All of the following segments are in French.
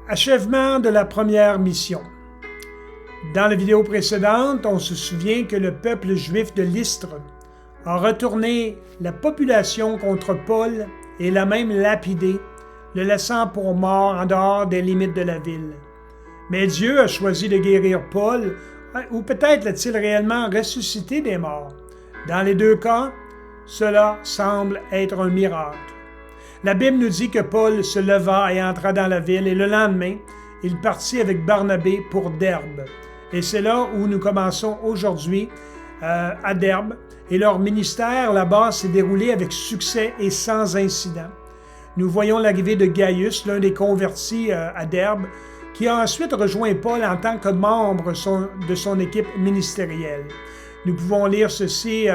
Achèvement de la première mission. Dans la vidéo précédente, on se souvient que le peuple juif de Lystre a retourné la population contre Paul et l'a même lapidé, le laissant pour mort en dehors des limites de la ville. Mais Dieu a choisi de guérir Paul, ou peut-être l'a-t-il réellement ressuscité des morts. Dans les deux cas, cela semble être un miracle. La Bible nous dit que Paul se leva et entra dans la ville, et le lendemain, il partit avec Barnabé pour Derbe. Et c'est là où nous commençons aujourd'hui, à Derbe. Et leur ministère là-bas s'est déroulé avec succès et sans incident. Nous voyons l'arrivée de Gaius, l'un des convertis à Derbe, qui a ensuite rejoint Paul en tant que membre de son équipe ministérielle. Nous pouvons lire ceci,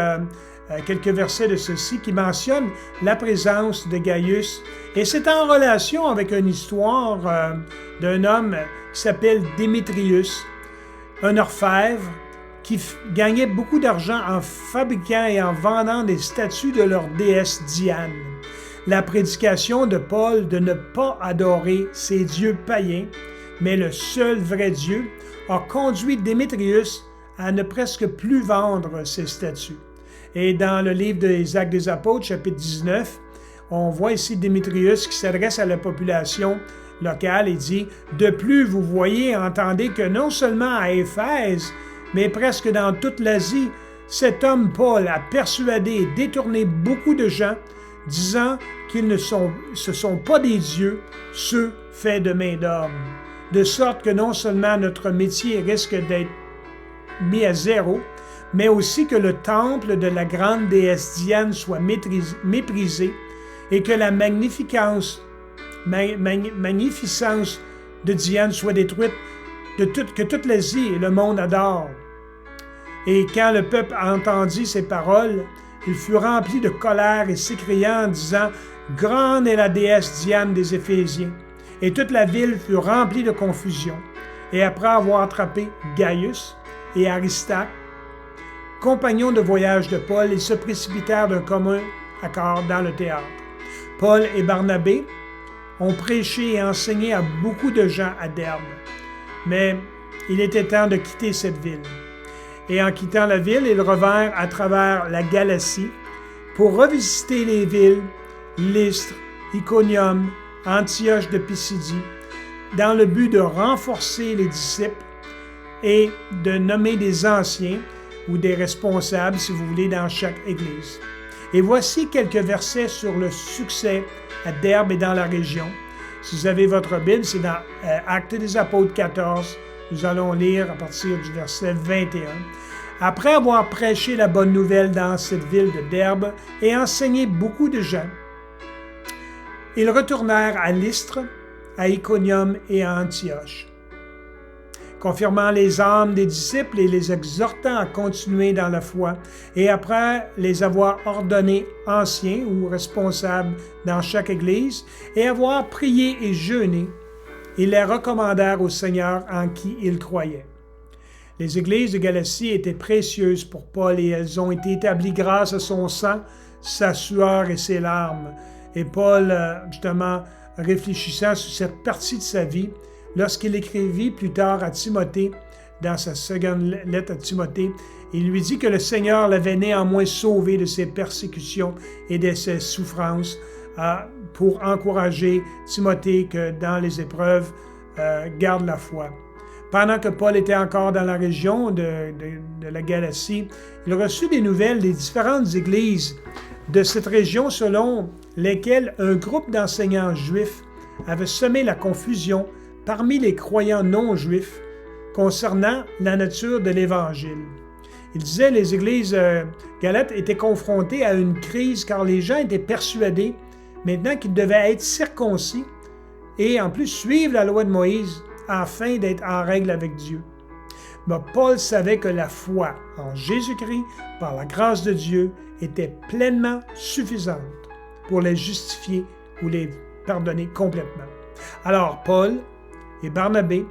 quelques versets de ceci qui mentionnent la présence de Gaius. Et c'est en relation avec une histoire d'un homme qui s'appelle Démétrius, un orfèvre qui gagnait beaucoup d'argent en fabriquant et en vendant des statues de leur déesse Diane. La prédication de Paul de ne pas adorer ces dieux païens, mais le seul vrai Dieu, a conduit Démétrius à ne presque plus vendre ses statues. Et dans le livre des Actes des Apôtres, chapitre 19, on voit ici Démétrius qui s'adresse à la population locale et dit « De plus, vous voyez et entendez que non seulement à Éphèse, mais presque dans toute l'Asie, cet homme Paul a persuadé et détourné beaucoup de gens, disant qu'ils ce sont pas des dieux, ceux faits de main d'homme. De sorte que non seulement notre métier risque d'être mis à zéro, mais aussi que le temple de la grande déesse Diane soit méprisé et que la magnificence de Diane soit détruite, que toute l'Asie et le monde adorent. Et quand le peuple entendit ces paroles, il fut rempli de colère et s'écria en disant « Grande est la déesse Diane des Éphésiens ». Et toute la ville fut remplie de confusion. Et après avoir attrapé Gaius et Aristarque, compagnons de voyage de Paul, ils se précipitèrent d'un commun accord dans le théâtre. Paul et Barnabé ont prêché et enseigné à beaucoup de gens à Derbe. Mais il était temps de quitter cette ville. Et en quittant la ville, ils revinrent à travers la Galatie pour revisiter les villes Lystre, Iconium, Antioche de Pisidie, dans le but de renforcer les disciples et de nommer des anciens ou des responsables, si vous voulez, dans chaque église. Et voici quelques versets sur le succès à Derbe et dans la région. Si vous avez votre Bible, c'est dans Actes des Apôtres 14. Nous allons lire à partir du verset 21. Après avoir prêché la bonne nouvelle dans cette ville de Derbe et enseigné beaucoup de gens, ils retournèrent à Lystre, à Iconium et à Antioche, confirmant les âmes des disciples et les exhortant à continuer dans la foi. Et après les avoir ordonnés anciens ou responsables dans chaque église et avoir prié et jeûné, ils les recommandèrent au Seigneur en qui ils croyaient. Les églises de Galatie étaient précieuses pour Paul et elles ont été établies grâce à son sang, sa sueur et ses larmes. Et Paul, justement, réfléchissant sur cette partie de sa vie, lorsqu'il écrivit plus tard à Timothée, dans sa seconde lettre à Timothée, il lui dit que le Seigneur l'avait néanmoins sauvé de ses persécutions et de ses souffrances pour encourager Timothée que dans les épreuves, garde la foi. Pendant que Paul était encore dans la région de la Galatie, il reçut des nouvelles des différentes églises de cette région selon lesquelles un groupe d'enseignants juifs avait semé la confusion parmi les croyants non-juifs concernant la nature de l'Évangile. Il disait que les églises galates étaient confrontées à une crise car les gens étaient persuadés maintenant qu'ils devaient être circoncis et en plus suivre la loi de Moïse afin d'être en règle avec Dieu. Mais Paul savait que la foi en Jésus-Christ, par la grâce de Dieu, était pleinement suffisante pour les justifier ou les pardonner complètement. Alors Paul et Barnabé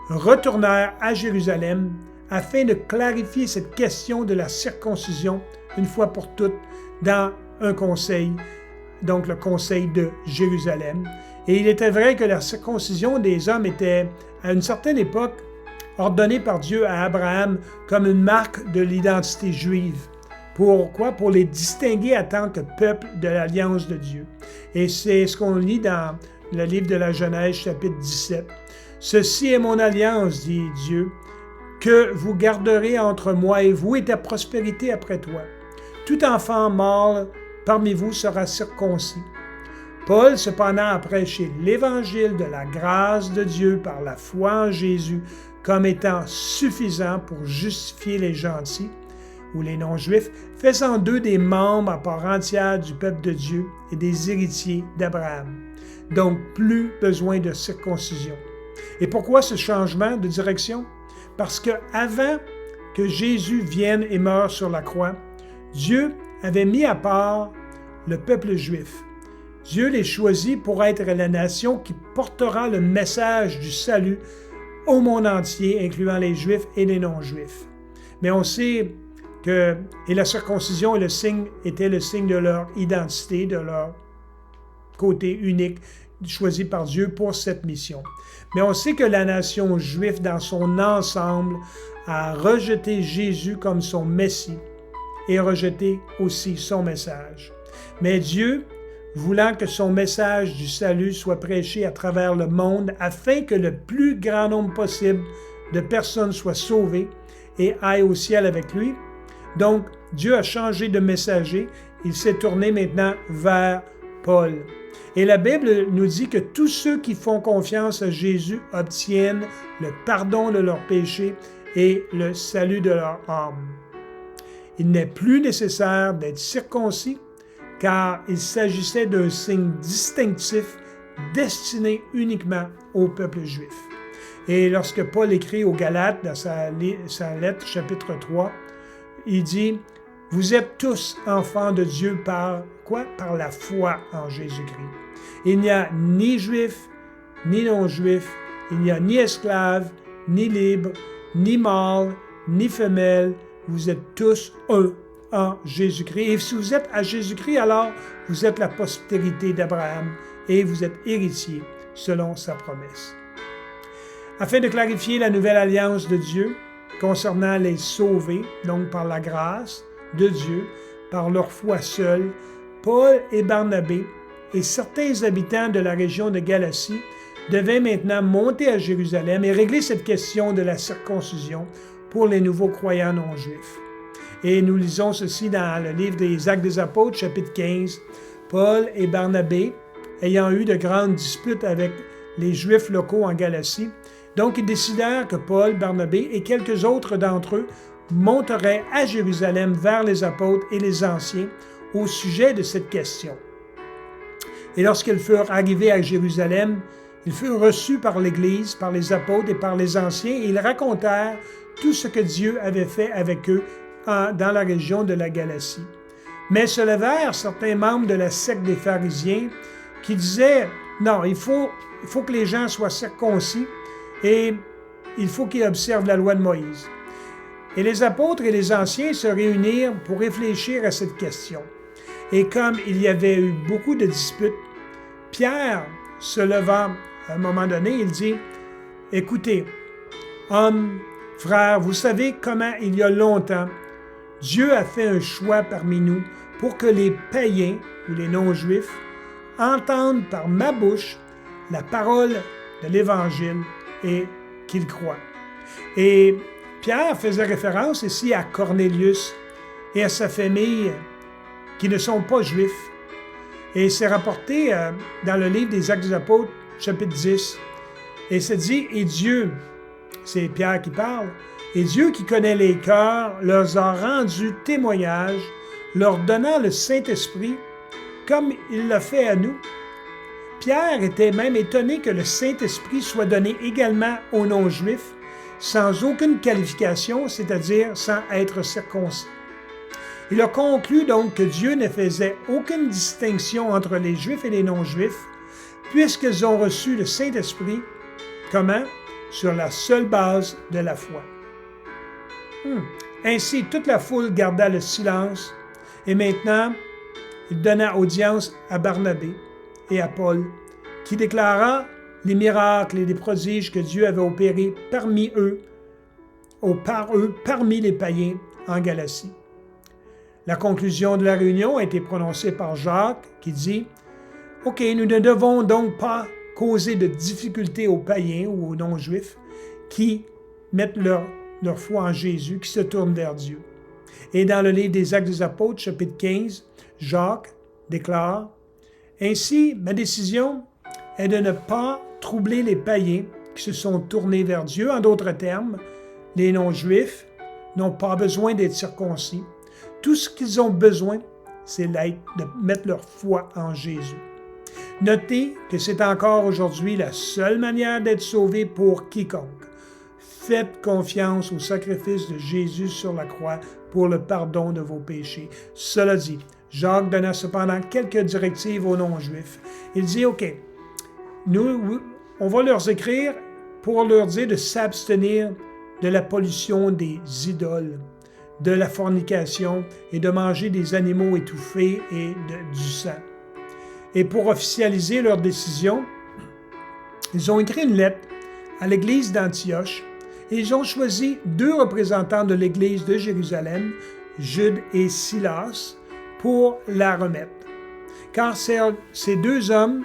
retournèrent à Jérusalem afin de clarifier cette question de la circoncision une fois pour toutes dans un conseil, donc le conseil de Jérusalem. Et il était vrai que la circoncision des hommes était, à une certaine époque, ordonnée par Dieu à Abraham comme une marque de l'identité juive. Pourquoi? Pour les distinguer en tant que peuple de l'alliance de Dieu. Et c'est ce qu'on lit dans le livre de la Genèse, chapitre 17. « Ceci est mon alliance, dit Dieu, que vous garderez entre moi et vous et ta prospérité après toi. Tout enfant mort parmi vous sera circoncis. » Paul, cependant, a prêché l'Évangile de la grâce de Dieu par la foi en Jésus comme étant suffisant pour justifier les gentils ou les non-juifs, faisant d'eux des membres à part entière du peuple de Dieu et des héritiers d'Abraham. Donc, plus besoin de circoncision. Et pourquoi ce changement de direction? Parce qu'avant que Jésus vienne et meure sur la croix, Dieu avait mis à part le peuple juif. Dieu les choisit pour être la nation qui portera le message du salut au monde entier, incluant les Juifs et les non-Juifs. Mais on sait que la circoncision était le signe de leur identité, de leur côté unique, choisi par Dieu pour cette mission. Mais on sait que la nation juive dans son ensemble a rejeté Jésus comme son Messie et rejeté aussi son message. Mais Dieu, voulant que son message du salut soit prêché à travers le monde afin que le plus grand nombre possible de personnes soient sauvées et aillent au ciel avec lui. Donc, Dieu a changé de messager. Il s'est tourné maintenant vers Paul. Et la Bible nous dit que tous ceux qui font confiance à Jésus obtiennent le pardon de leurs péchés et le salut de leur âme. Il n'est plus nécessaire d'être circoncis, car il s'agissait d'un signe distinctif destiné uniquement au peuple juif. Et lorsque Paul écrit aux Galates, dans sa lettre, chapitre 3, il dit « Vous êtes tous enfants de Dieu par quoi? Par la foi en Jésus-Christ. Il n'y a ni juif, ni non-juif, il n'y a ni esclave, ni libre, ni mâle, ni femelle, vous êtes tous un en Jésus-Christ. Et si vous êtes à Jésus-Christ, alors vous êtes la postérité d'Abraham et vous êtes héritier selon sa promesse. Afin de clarifier la nouvelle alliance de Dieu concernant les sauvés, donc par la grâce de Dieu, par leur foi seule, Paul et Barnabé et certains habitants de la région de Galatie devaient maintenant monter à Jérusalem et régler cette question de la circoncision pour les nouveaux croyants non-juifs. Et nous lisons ceci dans le livre des Actes des Apôtres, chapitre 15. Paul et Barnabé, ayant eu de grandes disputes avec les Juifs locaux en Galatie, donc ils décidèrent que Paul, Barnabé et quelques autres d'entre eux monteraient à Jérusalem vers les apôtres et les anciens au sujet de cette question. Et lorsqu'ils furent arrivés à Jérusalem, ils furent reçus par l'Église, par les apôtres et par les anciens, et ils racontèrent tout ce que Dieu avait fait avec eux dans la région de la Galatie. Mais se levèrent certains membres de la secte des pharisiens qui disaient « Non, il faut que les gens soient circoncis et il faut qu'ils observent la loi de Moïse. » Et les apôtres et les anciens se réunirent pour réfléchir à cette question. Et comme il y avait eu beaucoup de disputes, Pierre, se levant à un moment donné, il dit « Écoutez, hommes, frères, vous savez comment il y a longtemps, Dieu a fait un choix parmi nous pour que les païens ou les non-juifs entendent par ma bouche la parole de l'Évangile et qu'ils croient. » Et Pierre faisait référence ici à Cornélius et à sa famille qui ne sont pas juifs. Et c'est rapporté dans le livre des Actes des Apôtres, chapitre 10. Et c'est dit, et Dieu, c'est Pierre qui parle, et Dieu qui connaît les cœurs leur a rendu témoignage, leur donnant le Saint-Esprit, comme il l'a fait à nous. Pierre était même étonné que le Saint-Esprit soit donné également aux non-juifs, sans aucune qualification, c'est-à-dire sans être circoncis. Il a conclu donc que Dieu ne faisait aucune distinction entre les Juifs et les non-Juifs, puisqu'ils ont reçu le Saint-Esprit. Comment? Sur la seule base de la foi. Ainsi, toute la foule garda le silence, et maintenant, il donna audience à Barnabé et à Paul, qui déclara les miracles et les prodiges que Dieu avait opérés parmi les païens en Galatie. La conclusion de la réunion a été prononcée par Jacques qui dit « OK, nous ne devons donc pas causer de difficultés aux païens ou aux non-juifs qui mettent leur foi en Jésus, qui se tournent vers Dieu. » Et dans le livre des Actes des Apôtres, chapitre 15, Jacques déclare « Ainsi, ma décision est de ne pas troubler les païens qui se sont tournés vers Dieu. En d'autres termes, les non-juifs n'ont pas besoin d'être circoncis. Tout ce qu'ils ont besoin, c'est de mettre leur foi en Jésus. » Notez que c'est encore aujourd'hui la seule manière d'être sauvé pour quiconque. Faites confiance au sacrifice de Jésus sur la croix pour le pardon de vos péchés. Cela dit, Jacques donna cependant quelques directives aux non-juifs. Il dit, OK, on va leur écrire pour leur dire de s'abstenir de la pollution des idoles, de la fornication et de manger des animaux étouffés et du sang. Et pour officialiser leur décision, ils ont écrit une lettre à l'église d'Antioche et ils ont choisi 2 représentants de l'église de Jérusalem, Jude et Silas, pour la remettre. Car ces 2 hommes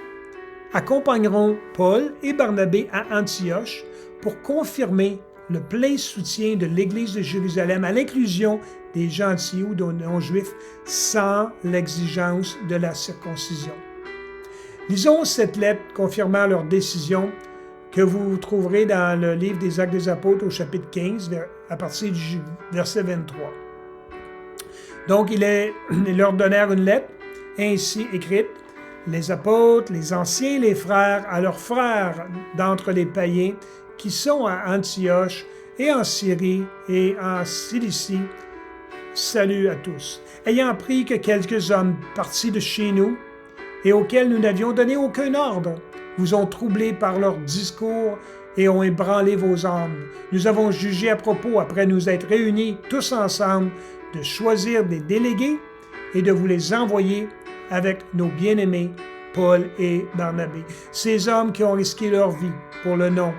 accompagneront Paul et Barnabé à Antioche pour confirmer le plein soutien de l'Église de Jérusalem à l'inclusion des gentils ou des non-juifs sans l'exigence de la circoncision. Lisons cette lettre confirmant leur décision que vous trouverez dans le livre des Actes des Apôtres au chapitre 15 à partir du verset 23. Donc, ils leur donnèrent une lettre ainsi écrite. Les apôtres, les anciens, les frères, à leurs frères d'entre les païens qui sont à Antioche et en Syrie et en Cilicie, salut à tous. Ayant appris que quelques hommes partis de chez nous et auxquels nous n'avions donné aucun ordre, vous ont troublés par leur discours et ont ébranlé vos âmes. Nous avons jugé à propos, après nous être réunis tous ensemble, de choisir des délégués et de vous les envoyer avec nos bien-aimés Paul et Barnabé, ces hommes qui ont risqué leur vie pour le nom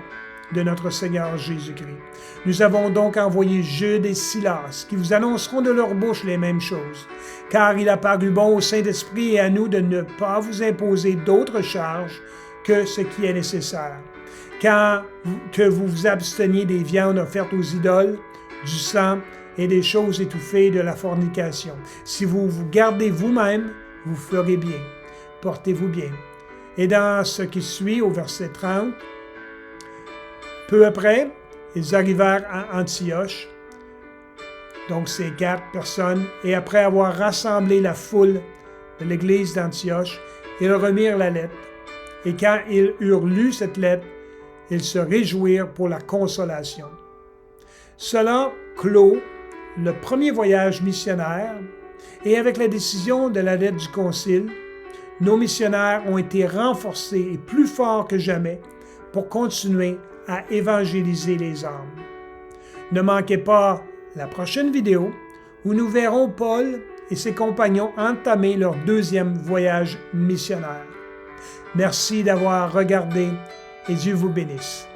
de notre Seigneur Jésus-Christ. Nous avons donc envoyé Jude et Silas, qui vous annonceront de leur bouche les mêmes choses, car il a paru bon au Saint-Esprit et à nous de ne pas vous imposer d'autres charges que ce qui est nécessaire. Que vous vous absteniez des viandes offertes aux idoles, du sang et des choses étouffées de la fornication. Si vous vous gardez vous-même, vous ferez bien. Portez-vous bien. Et dans ce qui suit, au verset 30, peu après, ils arrivèrent à Antioche, donc ces 4 personnes, et après avoir rassemblé la foule de l'église d'Antioche, ils remirent la lettre. Et quand ils eurent lu cette lettre, ils se réjouirent pour la consolation. Cela clôt le premier voyage missionnaire, et avec la décision de la lettre du Concile, nos missionnaires ont été renforcés et plus forts que jamais pour continuer à évangéliser les âmes. Ne manquez pas la prochaine vidéo où nous verrons Paul et ses compagnons entamer leur 2e voyage missionnaire. Merci d'avoir regardé et Dieu vous bénisse.